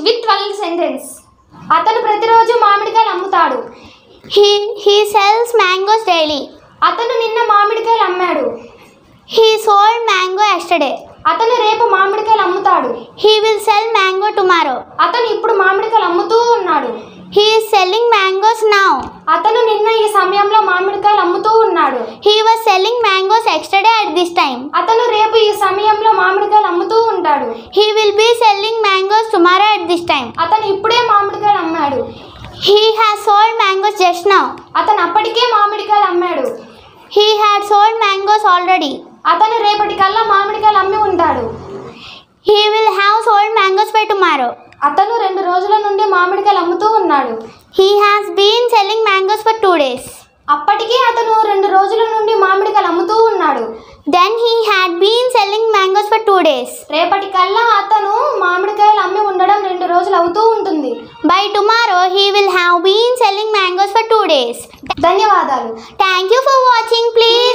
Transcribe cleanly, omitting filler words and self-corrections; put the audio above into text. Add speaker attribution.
Speaker 1: with 12 sentence. అతను ప్రతిరోజు మామిడికాయలు అమ్ముతాడు.
Speaker 2: He sells mangoes daily.
Speaker 1: అతను నిన్న మామిడికాయలు అమ్మాడు.
Speaker 2: He sold mango yesterday.
Speaker 1: అతను రేపు మామిడికాయలు అమ్ముతాడు.
Speaker 2: He will sell mango tomorrow.
Speaker 1: అతను ఇప్పుడు మామిడికాయలు అమ్ముతూ ఉన్నాడు.
Speaker 2: He is selling mangoes now.
Speaker 1: అతను నిన్న ఈ సమయంలో మామిడికాయలు అమ్ముతూ ఉన్నాడు.
Speaker 2: He was selling mangoes yesterday at this time.
Speaker 1: అతను రేపు ఈ సమయంలో మామిడికాయలు అమ్ముతూ ఉంటాడు.
Speaker 2: He will be selling mangoes tomorrow at this time.
Speaker 1: అతను ఇప్పుడే మామిడికాయలు అమ్మాడు.
Speaker 2: He has sold mangoes just now.
Speaker 1: అతను అప్పటికే మామిడికాయలు అమ్మాడు.
Speaker 2: He had sold mangoes already.
Speaker 1: అతను రేపటికల్లా మామిడికాయలు అమ్మి ఉంటాడు.
Speaker 2: He will have sold mangoes by tomorrow.
Speaker 1: అతను 2 రోజుల నుండి మామిడికాయలు అమ్ముతూ ఉన్నాడు.
Speaker 2: He has been selling mangoes for 2 days.
Speaker 1: అప్పటికే అతను 2 రోజుల నుండి మామిడికాయలు అమ్ముతూ ఉన్నాడు.
Speaker 2: Then he had been selling mangoes for 2 days.
Speaker 1: రేపటికల్లా అతను మామిడికాయలు అమ్మి ఉండడం 2 రోజులు అవుతూ ఉంటుంది.
Speaker 2: By tomorrow he will have been selling mangoes for 2 days.
Speaker 1: ధన్యవాదాలు.
Speaker 2: Thank you for watching. Please